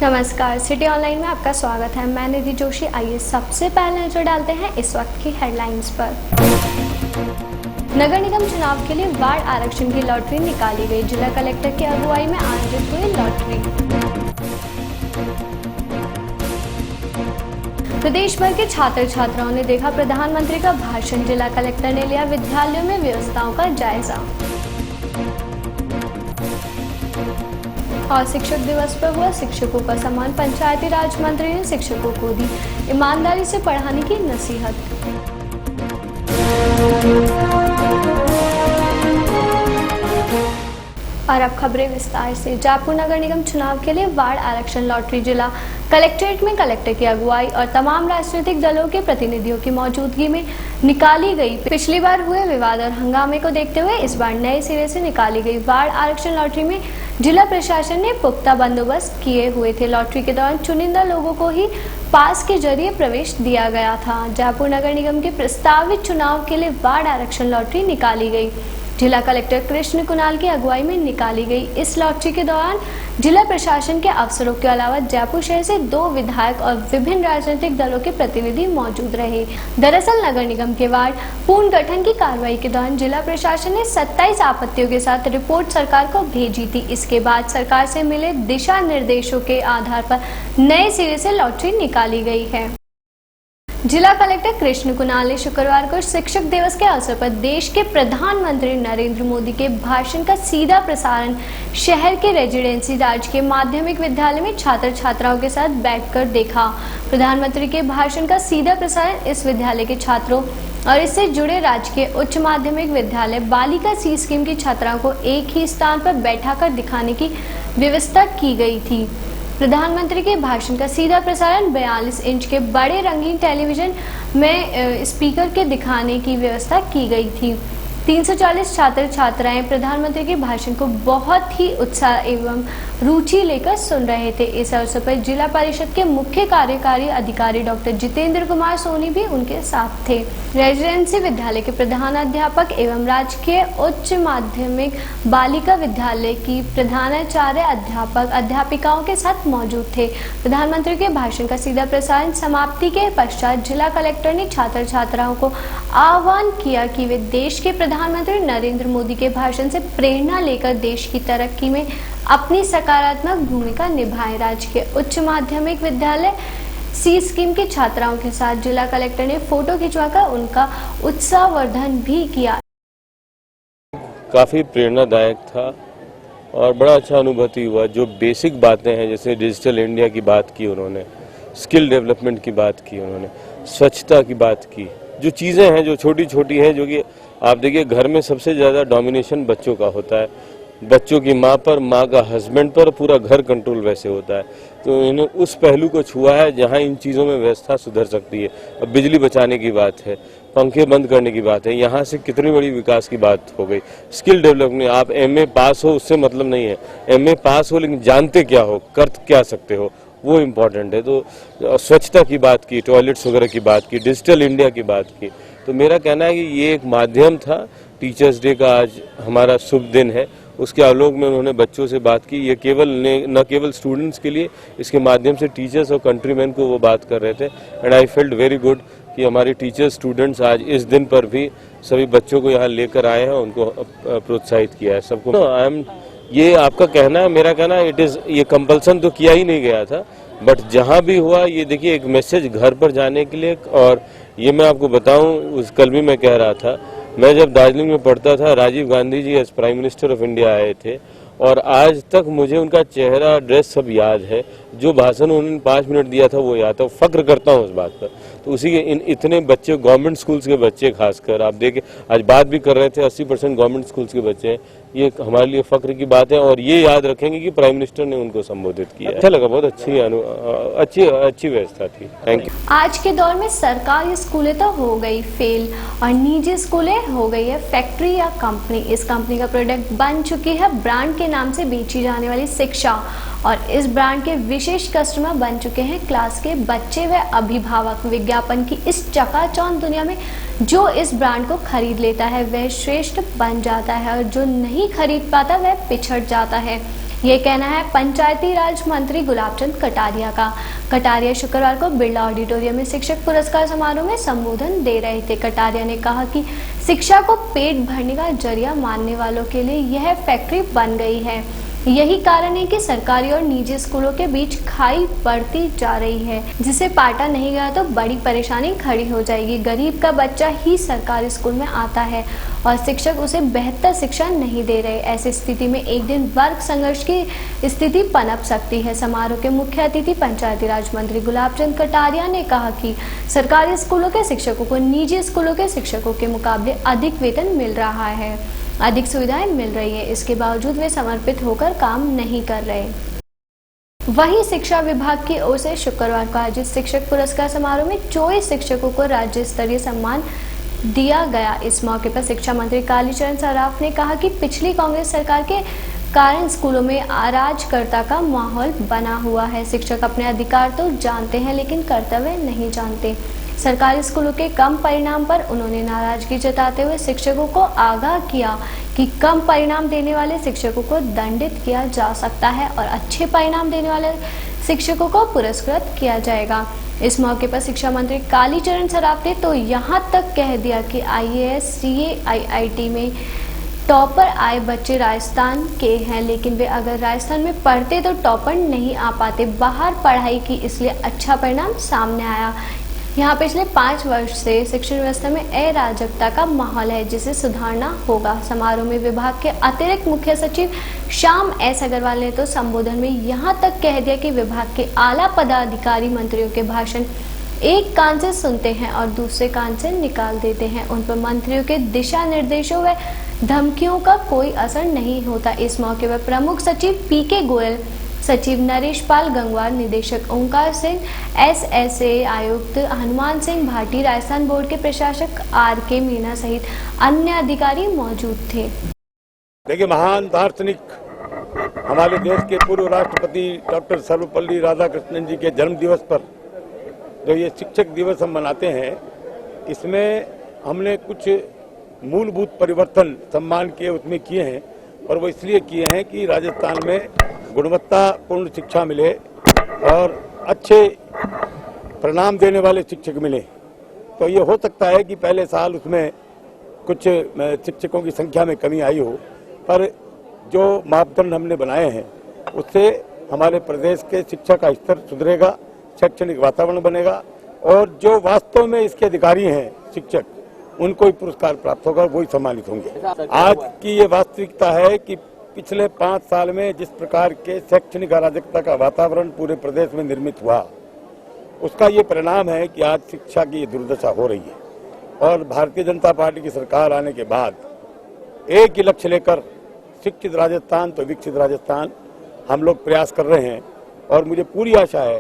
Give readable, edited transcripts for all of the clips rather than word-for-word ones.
नमस्कार, city online में आपका स्वागत है। मैं निधि जोशी। आइए सबसे पहले नजर डालते हैं इस वक्त की हेडलाइंस पर। नगर निगम चुनाव के लिए वार्ड आरक्षण की लॉटरी निकाली गई। जिला कलेक्टर की अगुवाई में आयोजित हुई लॉटरी। प्रदेश भर के छात्र छात्राओं ने देखा प्रधानमंत्री का भाषण। जिला कलेक्टर ने लिया विद्यालयों में व्यवस्थाओं का जायजा। और शिक्षक दिवस पर हुआ शिक्षकों का सम्मान। पंचायती राज मंत्री ने शिक्षकों को दी ईमानदारी से पढ़ाने की नसीहत। और अब खबरें विस्तार से। जयपुर नगर निगम चुनाव के लिए वार्ड आरक्षण लॉटरी जिला कलेक्ट्रेट में कलेक्टर की अगुवाई और तमाम राजनीतिक दलों के प्रतिनिधियों की मौजूदगी में निकाली गई। पिछली बार हुए विवाद और हंगामे को देखते हुए इस बार नए सिरे से निकाली गई वार्ड आरक्षण लॉटरी में जिला प्रशासन ने पुख्ता बंदोबस्त किए हुए थे। लॉटरी के दौरान चुनिंदा लोगों को ही पास के जरिए प्रवेश दिया गया था। जयपुर नगर निगम के प्रस्तावित चुनाव के लिए वार्ड आरक्षण लॉटरी निकाली गई। जिला कलेक्टर कृष्ण कुणाल की अगुवाई में निकाली गई इस लॉटरी के दौरान जिला प्रशासन के अफसरों के अलावा जयपुर शहर से 2 विधायक और विभिन्न राजनीतिक दलों के प्रतिनिधि मौजूद रहे। दरअसल नगर निगम के वार्ड पुनर्गठन की कार्रवाई के दौरान जिला प्रशासन ने 27 आपत्तियों के साथ रिपोर्ट सरकार को भेजी थी। इसके बाद सरकार से मिले दिशा निर्देशों के आधार पर नए सिरे से लॉटरी निकाली गई है। जिला कलेक्टर कृष्ण कुणाल ने शुक्रवार को शिक्षक दिवस के अवसर पर देश के प्रधानमंत्री नरेंद्र मोदी के भाषण का सीधा प्रसारण शहर के रेजिडेंसी राजकीय माध्यमिक विद्यालय में छात्र छात्राओं के साथ बैठकर देखा। प्रधानमंत्री के भाषण का सीधा प्रसारण इस विद्यालय के छात्रों और इससे जुड़े राजकीय उच्च माध्यमिक विद्यालय बालिका सी स्कीम की छात्राओं को एक ही स्थान पर बैठाकर दिखाने की व्यवस्था की गई थी। प्रधानमंत्री के भाषण का सीधा प्रसारण 42 इंच के बड़े रंगीन टेलीविजन में स्पीकर के दिखाने की व्यवस्था की गई थी। 340 छात्र छात्राएं प्रधानमंत्री के भाषण को बहुत ही उत्साह एवं रुचि लेकर सुन रहे थे। इस अवसर पर जिला परिषद के मुख्य कार्यकारी अधिकारी डॉक्टर जितेंद्र कुमार सोनी भी उनके साथ थे। रेजिडेंसी विद्यालय के प्रधानाध्यापक एवं राजकीय उच्च माध्यमिक बालिका विद्यालय की प्रधानाचार्य अध्यापक अध्यापिकाओं के साथ मौजूद थे। प्रधानमंत्री के भाषण का सीधा प्रसारण समाप्ति के पश्चात जिला कलेक्टर ने छात्र छात्राओं को आह्वान किया कि वे देश के प्रधानमंत्री नरेंद्र मोदी के भाषण से प्रेरणा लेकर देश की तरक्की में अपनी सकारात्मक भूमिका निभाएं। राजकीय उच्च माध्यमिक विद्यालय सी स्कीम की छात्राओं के साथ जिला कलेक्टर ने फोटो खिंचवाकर उनका उत्साहवर्धन भी किया। काफी प्रेरणादायक था और बड़ा अच्छा अनुभूति हुआ। जो बेसिक बातें हैं जैसे डिजिटल इंडिया की बात की उन्होंने, स्किल डेवलपमेंट की बात की उन्होंने, स्वच्छता की बात की, जो चीज़ें हैं जो छोटी छोटी हैं, जो कि आप देखिए घर में सबसे ज़्यादा डोमिनेशन बच्चों का होता है, बच्चों की माँ पर, माँ का हस्बैंड पर, पूरा घर कंट्रोल वैसे होता है। तो इन्होंने उस पहलू को छुआ है जहाँ इन चीज़ों में व्यवस्था सुधर सकती है। अब बिजली बचाने की बात है, पंखे बंद करने की बात है, यहाँ से कितनी बड़ी विकास की बात हो गई। स्किल डेवलपमेंट, आप एमए पास हो उससे मतलब नहीं है, एमए पास हो लेकिन जानते क्या हो, कर क्या सकते हो, वो इम्पोर्टेंट है। तो स्वच्छता की बात की, टॉयलेट्स वगैरह की बात की, डिजिटल इंडिया की बात की। तो मेरा कहना है कि ये एक माध्यम था। टीचर्स डे का आज हमारा शुभ दिन है, उसके आलोक में उन्होंने बच्चों से बात की। ये केवल न केवल स्टूडेंट्स के लिए, इसके माध्यम से टीचर्स और कंट्रीमैन को वो बात कर रहे थे। And I felt very good कि हमारे टीचर्स स्टूडेंट्स आज इस दिन पर भी सभी बच्चों को यहाँ लेकर आए हैं, उनको प्रोत्साहित किया है सबको। ये आपका कहना है, मेरा कहना है, ये कंपल्सन तो किया ही नहीं गया था, बट जहाँ भी हुआ ये देखिए एक मैसेज घर पर जाने के लिए। और ये मैं आपको बताऊं, कल भी मैं कह रहा था, मैं जब दार्जिलिंग में पढ़ता था, Rajiv Gandhi ji as prime minister of India आए थे और आज तक मुझे उनका चेहरा, ड्रेस सब याद है। जो भाषण उन्होंने 5 मिनट दिया था वो याद था, फक्र करता हूँ उस बात पर। तो उसी के इतने बच्चे, गवर्नमेंट स्कूल्स के बच्चे खासकर, आप देखें आज बात भी कर रहे थे, 80% गवर्नमेंट स्कूल्स के बच्चे हैं। ये हमारे लिए फक्र की बात है और ये याद रखेंगे कि प्राइम मिनिस्टर ने उनको संबोधित किया। अच्छा लगा, बहुत अच्छी व्यवस्था थी। Thank you. आज के दौर में सरकारी स्कूलें तो हो गई फेल और निजी स्कूलें हो गई है फैक्ट्री या कंपनी। इस कंपनी का प्रोडक्ट बन चुकी है ब्रांड के नाम से बेची जाने वाली शिक्षा और इस ब्रांड के विशेष कस्टमर बन चुके हैं क्लास के बच्चे व अभिभावक। विज्ञापन की इस चकाचौंध दुनिया में जो इस ब्रांड को खरीद लेता है वह श्रेष्ठ बन जाता है और जो नहीं खरीद पाता वह पिछड़ जाता है। ये कहना है पंचायती राज मंत्री गुलाबचंद कटारिया का। कटारिया शुक्रवार को बिरला ऑडिटोरियम में शिक्षक पुरस्कार समारोह में संबोधन दे रहे थे। कटारिया ने कहा कि शिक्षा को पेट भरने का जरिया मानने वालों के लिए यह फैक्ट्री बन गई है। यही कारण है कि सरकारी और निजी स्कूलों के बीच खाई बढ़ती जा रही है, जिसे पाटा नहीं गया तो बड़ी परेशानी खड़ी हो जाएगी। गरीब का बच्चा ही सरकारी स्कूल में आता है और शिक्षक उसे बेहतर शिक्षा नहीं दे रहे। ऐसी स्थिति में एक दिन वर्ग संघर्ष की स्थिति पनप सकती है। समारोह के मुख्य अतिथि पंचायती राज मंत्री गुलाबचंद कटारिया ने कहा कि सरकारी स्कूलों के शिक्षकों को निजी स्कूलों के शिक्षकों के मुकाबले अधिक वेतन मिल रहा है, अधिक सुविधाएं मिल रही है। इसके बावजूद वे समर्पित होकर काम नहीं कर रहे। वहीं शिक्षा विभाग की ओर से शुक्रवार को आयोजित शिक्षक पुरस्कार समारोह में 24 शिक्षकों को राज्य स्तरीय सम्मान दिया गया। इस मौके पर शिक्षा मंत्री कालीचरण सराफ ने कहा कि पिछली कांग्रेस सरकार के कारण स्कूलों में अराजकता का माहौल बना हुआ है। शिक्षक अपने अधिकार तो जानते हैं लेकिन कर्तव्य नहीं जानते। सरकारी स्कूलों के कम परिणाम पर उन्होंने नाराजगी जताते हुए शिक्षकों को आगाह किया कि कम परिणाम देने वाले शिक्षकों को दंडित किया जा सकता है और अच्छे परिणाम देने वाले शिक्षकों को पुरस्कृत किया जाएगा। इस मौके पर शिक्षा मंत्री कालीचरण सराफ ने तो यहाँ तक कह दिया कि IAS, CA, IIT में टॉपर आए बच्चे राजस्थान के हैं, लेकिन वे अगर राजस्थान में पढ़ते तो टॉपर नहीं आ पाते। बाहर पढ़ाई की इसलिए अच्छा परिणाम सामने आया। यहाँ पिछले 5 वर्ष से शिक्षण व्यवस्था में अराजकता का माहौल है, जिसे सुधारना होगा। समारोह में विभाग के अतिरिक्त मुख्य सचिव श्याम S अग्रवाल ने तो संबोधन में यहाँ तक कह दिया कि विभाग के आला पदाधिकारी मंत्रियों के भाषण एक कान से सुनते हैं और दूसरे कान से निकाल देते हैं। उन पर मंत्रियों के दिशा निर्देशों व धमकियों का कोई असर नहीं होता। इस मौके पर प्रमुख सचिव PK गोयल, सचिव नरेश पाल गंगवार, निदेशक ओंकार सिंह, SSA आयुक्त हनुमान सिंह भाटी, राजस्थान बोर्ड के प्रशासक RK मीना सहित अन्य अधिकारी मौजूद थे। देखिए, महान दार्शनिक हमारे देश के पूर्व राष्ट्रपति डॉक्टर सर्वपल्ली राधाकृष्णन जी के जन्म दिवस पर जो ये शिक्षक दिवस हम मनाते हैं, इसमें हमने कुछ मूलभूत परिवर्तन सम्मान के उसमें किए हैं और वो इसलिए किए हैं कि राजस्थान में गुणवत्तापूर्ण शिक्षा मिले और अच्छे परिणाम देने वाले शिक्षक मिले। तो ये हो सकता है कि पहले साल उसमें कुछ शिक्षकों की संख्या में कमी आई हो, पर जो मापदंड हमने बनाए हैं उससे हमारे प्रदेश के शिक्षा का स्तर सुधरेगा, शैक्षणिक वातावरण बनेगा और जो वास्तव में इसके अधिकारी हैं शिक्षक, उनको ही पुरस्कार प्राप्त होगा, वही सम्मानित होंगे। आज की ये वास्तविकता है कि पिछले 5 साल में जिस प्रकार के शैक्षणिक अराजकता का वातावरण पूरे प्रदेश में निर्मित हुआ, उसका ये परिणाम है कि आज शिक्षा की दुर्दशा हो रही है। और भारतीय जनता पार्टी की सरकार आने के बाद एक ही लक्ष्य लेकर शिक्षित राजस्थान तो विकसित राजस्थान हम लोग प्रयास कर रहे हैं और मुझे पूरी आशा है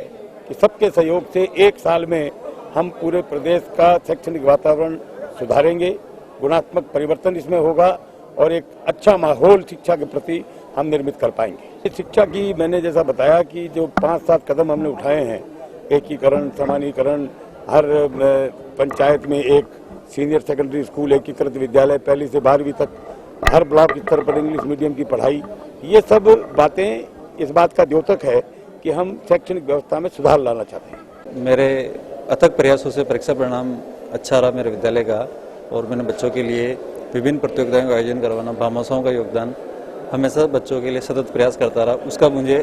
कि सबके सहयोग से 1 साल में हम पूरे प्रदेश का शैक्षणिक वातावरण सुधारेंगे, गुणात्मक परिवर्तन इसमें होगा और एक अच्छा माहौल शिक्षा के प्रति हम निर्मित कर पाएंगे। शिक्षा की मैंने जैसा बताया कि जो 5-7 कदम हमने उठाए हैं, एकीकरण, समानीकरण, हर पंचायत में एक सीनियर सेकेंडरी स्कूल, एकीकृत विद्यालय 1ली से 12वीं तक, हर ब्लॉक स्तर पर इंग्लिश मीडियम की पढ़ाई, ये सब बातें इस बात का द्योतक है कि हम शैक्षणिक व्यवस्था में सुधार लाना चाहते हैं। मेरे अथक प्रयासों से परीक्षा परिणाम अच्छा रहा मेरे विद्यालय का और मैंने बच्चों के लिए विभिन्न प्रतियोगिताओं का आयोजन करवाना, भामाशाहों का योगदान हमेशा बच्चों के लिए सतत प्रयास करता रहा। उसका मुझे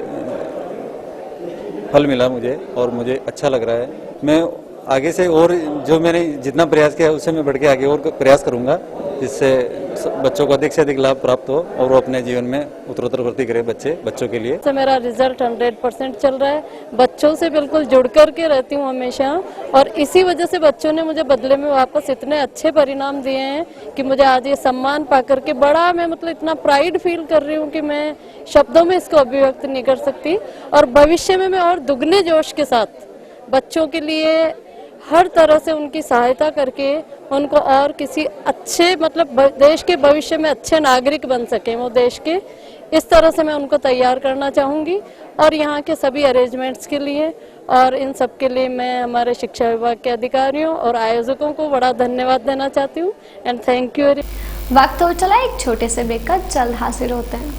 फल मिला मुझे और मुझे अच्छा लग रहा है। मैं आगे से और जो मैंने जितना प्रयास किया उससे मैं बढ़ के आगे और प्रयास करूंगा, जिससे बच्चों को अधिक से अधिक लाभ प्राप्त हो और वो अपने जीवन में उत्तरोत्तर वृद्धि करे बच्चों के लिए। मेरा रिजल्ट 100% चल रहा है। बच्चों से बिल्कुल जुड़ कर के रहती हूँ हमेशा और इसी वजह से बच्चों ने मुझे बदले में वापस इतने अच्छे परिणाम दिए हैं कि मुझे आज ये सम्मान पा करके बड़ा मैं इतना प्राइड फील कर रही हूँ कि मैं शब्दों में इसको अभिव्यक्त नहीं कर सकती। और भविष्य में मैं और दुगने जोश के साथ बच्चों के लिए हर तरह से उनकी सहायता करके उनको और किसी अच्छे देश के भविष्य में अच्छे नागरिक बन सके वो देश के, इस तरह से मैं उनको तैयार करना चाहूँगी। और यहाँ के सभी अरेंजमेंट्स के लिए और इन सब के लिए मैं हमारे शिक्षा विभाग के अधिकारियों और आयोजकों को बड़ा धन्यवाद देना चाहती हूँ एंड थैंक यू। वक्त हो चला एक छोटे से ब्रेक का, जल्द हाजिर होते हैं।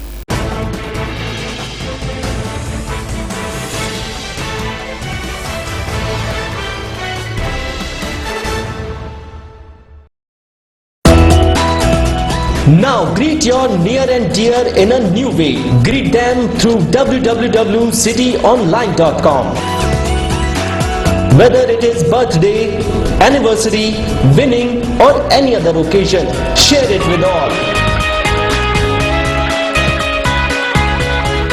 Now greet your near and dear in a new way. Greet them through www.cityonline.com. Whether it is birthday, anniversary, winning or any other occasion, share it with all.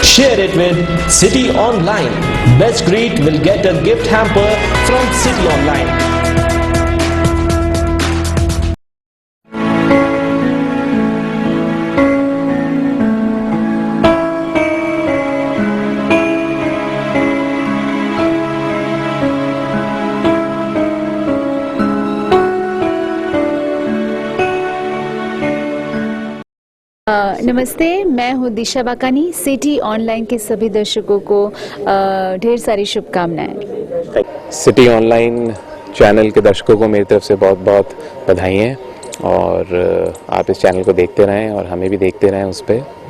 Share it with City Online. Best greet will get a gift hamper from City Online. नमस्ते, मैं हूँ दिशा बाकानी। City online के सभी दर्शकों को ढेर सारी शुभकामनाएं। सिटी ऑनलाइन चैनल के दर्शकों को मेरी तरफ से बहुत बहुत बधाई हैं और आप इस चैनल को देखते रहें और हमें भी देखते रहें उस पर।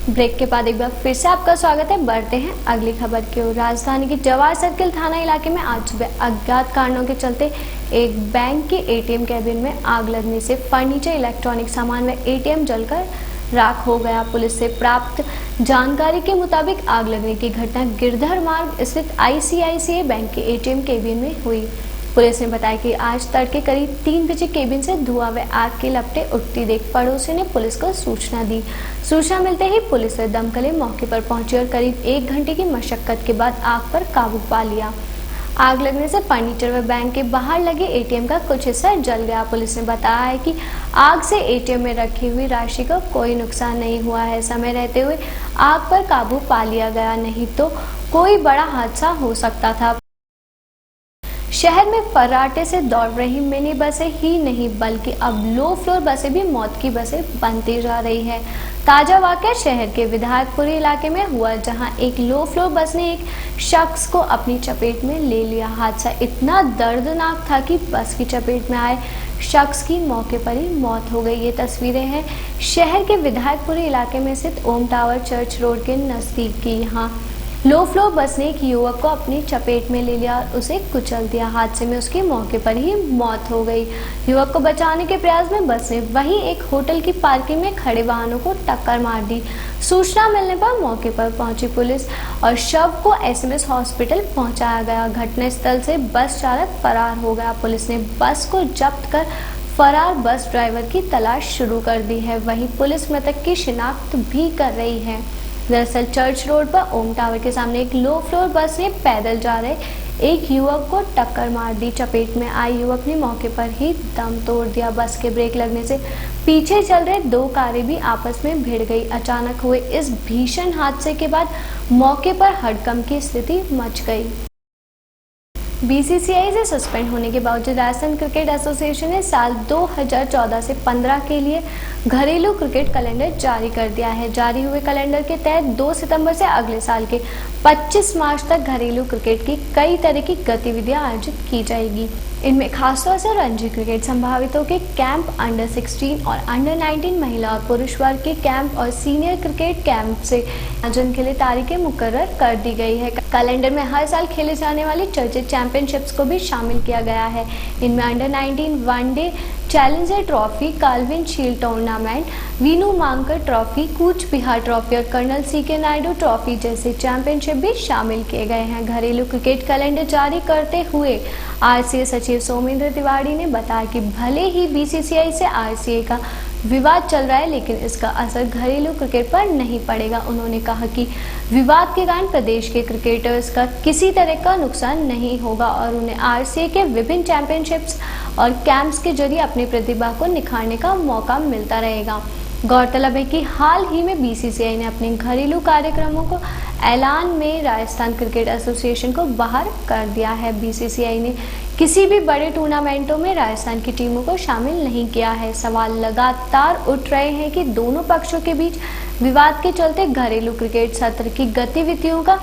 ब्रेक के बाद एक बार फिर से आपका स्वागत है। बढ़ते हैं अगली खबर की ओर। राजधानी के जवाहर सर्किल थाना इलाके में आज सुबह अज्ञात कारणों के चलते एक बैंक के एटीएम कैबिन में आग लगने से फर्नीचर, इलेक्ट्रॉनिक सामान व एटीएम जलकर राख हो गया। पुलिस से प्राप्त जानकारी के मुताबिक आग लगने की घटना गिरधर मार्ग स्थित आईसीआईसीआई बैंक के एटीएम कैबिन में हुई। पुलिस ने बताया कि आज तड़के करीब 3 बजे केबिन से धुआं व आग की लपटें उठती देख पड़ोसियों ने पुलिस को सूचना दी। सूचना मिलते ही पुलिस व दमकलें मौके पर पहुंची और करीब 1 घंटे की मशक्कत के बाद आग पर काबू पा लिया। आग लगने से फर्नीचर व बैंक के बाहर लगे एटीएम का कुछ हिस्सा जल गया। पुलिस ने बताया है कि आग से एटीएम में रखी हुई राशि को कोई नुकसान नहीं हुआ है। समय रहते हुए आग पर काबू पा लिया गया, नहीं तो कोई बड़ा हादसा हो सकता था। शहर में फर्राटे से दौड़ रही मिनी बसें ही नहीं बल्कि अब लो फ्लोर बसें भी मौत की बसें बनती जा रही है। ताजा वाकया शहर के विधायकपुरी इलाके में हुआ, जहां एक लो फ्लोर बस ने एक शख्स को अपनी चपेट में ले लिया। हादसा इतना दर्दनाक था कि बस की चपेट में आए शख्स की मौके पर ही मौत हो गई। ये तस्वीरें हैं शहर के विधायकपुरी इलाके में स्थित ओम टावर चर्च रोड के नजदीक की। यहाँ लो फ्लोर बस ने एक युवक को अपनी चपेट में ले लिया और उसे कुचल दिया। हादसे में उसकी मौके पर ही मौत हो गई। युवक को बचाने के प्रयास में बस ने वहीं एक होटल की पार्किंग में खड़े वाहनों को टक्कर मार दी। सूचना मिलने पर मौके पर पहुंची पुलिस और शव को एसएमएस हॉस्पिटल पहुंचाया गया। घटनास्थल से बस चालक फरार हो गया। पुलिस ने बस को जब्त कर फरार बस ड्राइवर की तलाश शुरू कर दी है। वहीं पुलिस मृतक की शिनाख्त भी कर रही है। दरअसल चर्च रोड पर ओम टावर के सामने एक लो फ्लोर बस ने पैदल जा रहे एक युवक को टक्कर मार दी। चपेट में आए युवक ने मौके पर ही दम तोड़ दिया। बस के ब्रेक लगने से पीछे चल रहे 2 कारें भी आपस में भिड़ गई। अचानक हुए इस भीषण हादसे के बाद मौके पर हड़कंप की स्थिति मच गई। बीसीसीआई से सस्पेंड होने के बावजूद राजस्थान क्रिकेट एसोसिएशन ने साल 2014 से 15 के लिए घरेलू क्रिकेट कैलेंडर जारी कर दिया है। जारी हुए कैलेंडर के तहत 2 सितंबर से अगले साल के 25 मार्च तक घरेलू क्रिकेट की कई तरह की गतिविधियां आयोजित की जाएगी। इनमें खासतौर से रणजी क्रिकेट संभावितों के कैंप, अंडर 16 और अंडर 19 महिला और पुरुष वर्ग के कैंप और सीनियर क्रिकेट कैंप से आयोजन के लिए तारीखें मुकर्रर कर दी गई है। कैलेंडर में हर साल खेले जाने वाली चर्चित चैंपियनशिप्स को भी शामिल किया गया है। इनमें under 19 one day challenger trophy, Calvin shield tournament, Vinoo Mankad trophy, Cooch Behar trophy और कर्नल सीके नायडू ट्रॉफी जैसे चैंपियनशिप भी शामिल किए गए हैं। घरेलू क्रिकेट कैलेंडर जारी करते हुए आरसीए सचिव सोमेंद्र तिवारी ने बताया कि भले ही बीसीसीआई से आरसीए का विवाद चल रहा है, लेकिन इसका असर घरेलू क्रिकेट पर नहीं पड़ेगा। उन्होंने कहा कि विवाद के कारण प्रदेश के क्रिकेटर्स का किसी तरह का नुकसान नहीं होगा और उन्हें आरसीए के विभिन्न चैंपियनशिप्स और कैंप्स के जरिए अपनी प्रतिभा को निखारने का मौका मिलता रहेगा। गौरतलब है कि हाल ही में बीसीसीआई ने अपने घरेलू कार्यक्रमों को ऐलान में राजस्थान क्रिकेट एसोसिएशन को बाहर कर दिया है। बीसीसीआई ने किसी भी बड़े टूर्नामेंटों में राजस्थान की टीमों को शामिल नहीं किया है। सवाल लगातार उठ रहे हैं कि दोनों पक्षों के बीच विवाद के चलते घरेलू क्रिकेट सत्र की गतिविधियों का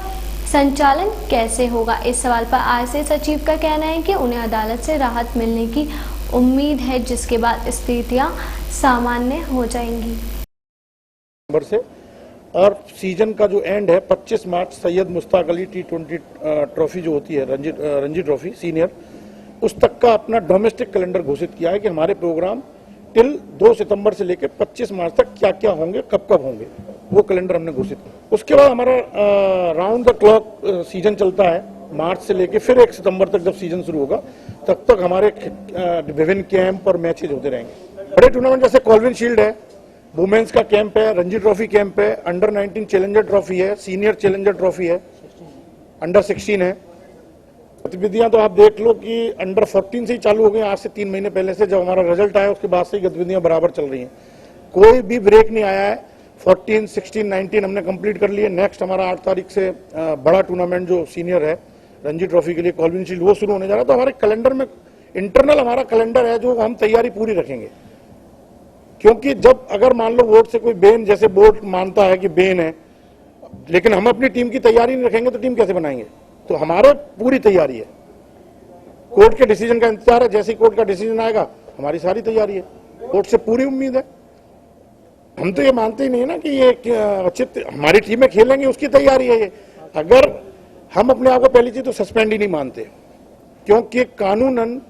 संचालन कैसे होगा? इस सवाल पर आरसीए सचिव का कहना है कि उन्हें अदालत से राहत मिलने की उम्मीद है, जिसके बाद स्थितियां सामान्य हो जाएंगी। से और सीजन का जो एंड है 25 मार्च सैयद मुश्ताक अली T20 ट्रॉफी जो होती है रणजी ट्रॉफी सीनियर, उस तक का अपना डोमेस्टिक कैलेंडर घोषित किया है कि हमारे प्रोग्राम टिल 2 सितंबर से लेकर 25 मार्च तक क्या क्या होंगे, कब कब होंगे, वो कैलेंडर हमने घोषित किया। उसके बाद हमारा राउंड द क्लॉक सीजन चलता है मार्च से लेकर फिर 1 सितंबर तक जब सीजन शुरू होगा तब तक हमारे विभिन्न कैंप और मैचेज होते रहेंगे। बड़े टूर्नामेंट जैसे कॉल्विन शील्ड है, वुमेन्स का कैंप है, रणजी ट्रॉफी कैंप है, अंडर 19 चैलेंजर ट्रॉफी है, सीनियर चैलेंजर ट्रॉफी है, अंडर 16 है। गतिविधियां तो आप देख लो कि अंडर 14 से ही चालू हो गई आज से 3 महीने पहले से, जब हमारा रिजल्ट आया उसके बाद से ही गतिविधियां बराबर चल रही हैं, कोई भी ब्रेक नहीं आया है। 14, 16, 19 हमने कंप्लीट कर लिए। नेक्स्ट हमारा 8 तारीख से बड़ा टूर्नामेंट जो सीनियर है रणजी ट्रॉफी के लिए कॉल्विन शील्ड, वो शुरू होने जा रहा है। तो हमारे कैलेंडर में इंटरनल हमारा कैलेंडर है जो हम तैयारी पूरी रखेंगे, क्योंकि जब अगर मान लो बोर्ड से कोई बैन, जैसे बोर्ड मानता है कि बैन है, लेकिन हम अपनी टीम की तैयारी नहीं रखेंगे तो टीम कैसे बनाएंगे? तो हमारे पूरी तैयारी है, कोर्ट के डिसीजन का इंतजार है, जैसे ही कोर्ट का डिसीजन आएगा हमारी सारी तैयारी है, कोर्ट से पूरी उम्मीद है। हम तो ये मानते ही नहीं है ना कि ये हमारी टीमें खेलेंगे, उसकी तैयारी है ये। अगर हम अपने आप को पहली चीज तो सस्पेंड ही नहीं मानते, क्योंकि कानूनन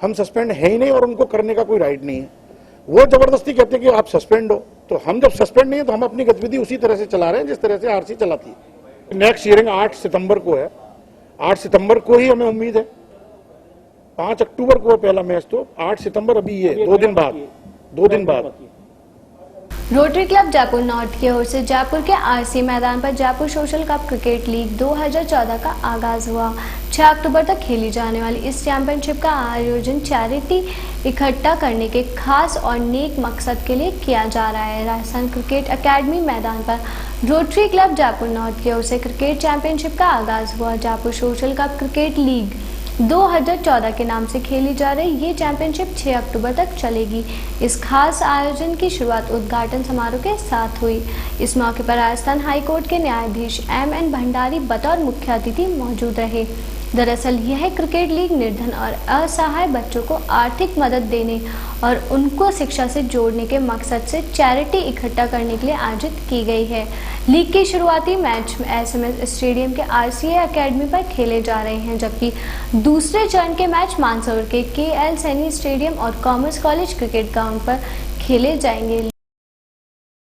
हम सस्पेंड है ही नहीं और उनको करने का कोई राइट नहीं है। वो जबरदस्ती कहते हैं कि आप सस्पेंड हो, तो हम जब सस्पेंड नहीं है तो हम अपनी गतिविधि उसी तरह से चला रहे हैं जिस तरह से आरसी चलाती है। नेक्स्ट हियरिंग 8 सितंबर को है, 8 सितंबर को ही हमें उम्मीद है। 5 अक्टूबर को है पहला मैच, तो 8 सितंबर अभी ये 2 दिन बाद। रोटरी क्लब जयपुर नॉर्थ की ओर से जयपुर के आरसी मैदान पर Jaipur social cup cricket league 2014 का आगाज हुआ। 6 अक्टूबर तक खेली जाने वाली इस चैंपियनशिप का आयोजन चैरिटी इकट्ठा करने के खास और नेक मकसद के लिए किया जा रहा है। राजस्थान क्रिकेट अकेडमी मैदान पर रोटरी क्लब जयपुर नॉर्थ की ओर से क्रिकेट चैंपियनशिप का आगाज हुआ। Jaipur social cup cricket league 2014 के नाम से खेली जा रही ये चैंपियनशिप 6 अक्टूबर तक चलेगी। इस खास आयोजन की शुरुआत उद्घाटन समारोह के साथ हुई। इस मौके पर राजस्थान हाई कोर्ट के न्यायाधीश M.N. भंडारी बतौर मुख्य अतिथि मौजूद रहे। दरअसल यह क्रिकेट लीग निर्धन और असहाय बच्चों को आर्थिक मदद देने और उनको शिक्षा से जोड़ने के मकसद से चैरिटी इकट्ठा करने के लिए आयोजित की गई है। लीग के शुरुआती मैच SMS स्टेडियम के RCA अकेडमी पर खेले जा रहे हैं, जबकि दूसरे चरण के मैच मानसरोवर के KL सैनी स्टेडियम और कॉमर्स कॉलेज क्रिकेट ग्राउंड पर खेले जाएंगे।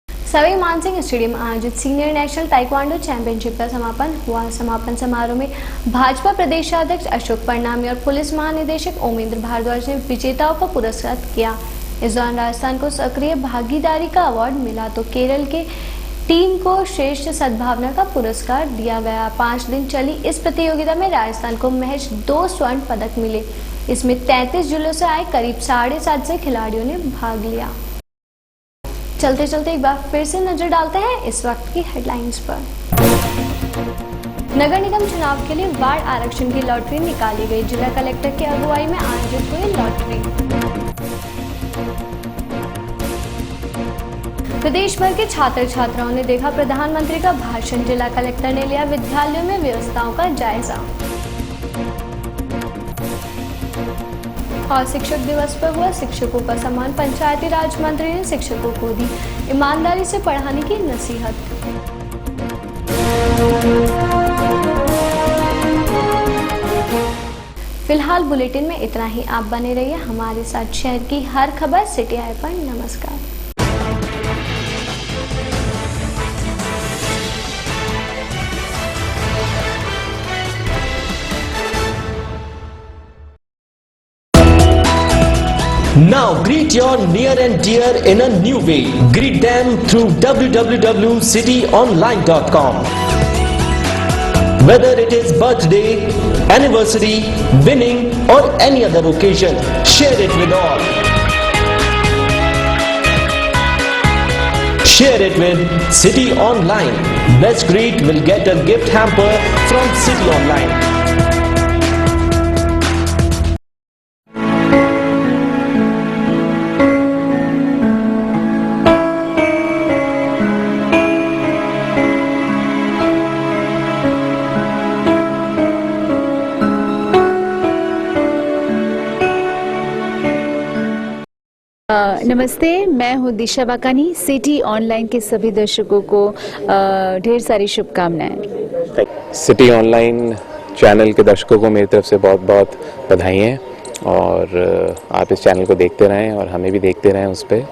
सवाई मानसिंह स्टेडियम आयोजित सीनियर नेशनल ताइक्वांडो चैंपियनशिप का समापन हुआ। समापन समारोह में भाजपा प्रदेशाध्यक्ष अशोक परनामी और पुलिस महानिदेशक ओमेंद्र भारद्वाज ने विजेताओं को पुरस्कृत किया। इस दौरान राजस्थान को सक्रिय भागीदारी का अवार्ड मिला तो केरल के टीम को श्रेष्ठ सद्भावना का पुरस्कार दिया गया। 5 दिन चली इस प्रतियोगिता में राजस्थान को महज 2 स्वर्ण पदक मिले। इसमें 33 जिलों से आए करीब 750 खिलाड़ियों ने भाग लिया। चलते चलते एक बार फिर से नजर डालते हैं इस वक्त की हेडलाइंस पर। नगर निगम चुनाव के लिए वार्ड आरक्षण की लॉटरी निकाली गई। जिला कलेक्टर की अगुवाई में आयोजित हुई लॉटरी। प्रदेश भर के छात्र छात्राओं ने देखा प्रधानमंत्री का भाषण। जिला कलेक्टर ने लिया विद्यालयों में व्यवस्थाओं का जायजा। और शिक्षक दिवस पर हुआ शिक्षकों का सम्मान। पंचायती राज मंत्री ने शिक्षकों को दी ईमानदारी से पढ़ाने की नसीहत। फिलहाल बुलेटिन में इतना ही। आप बने रहिए हमारे साथ। शहर की हर खबर सिटी आई पर। नमस्कार। Now greet your near and dear in a new way. Greet them through www.cityonline.com. Whether it is birthday, anniversary, winning or any other occasion, share it with all. Share it with City Online. Best greet will get a gift hamper from City Online. नमस्ते, मैं हूँ दिशा बाकानी। City online के सभी दर्शकों को ढेर सारी शुभकामनाएं। सिटी ऑनलाइन चैनल के दर्शकों को मेरी तरफ से बहुत बहुत बधाई हैं और आप इस चैनल को देखते रहें और हमें भी देखते रहें उस पर।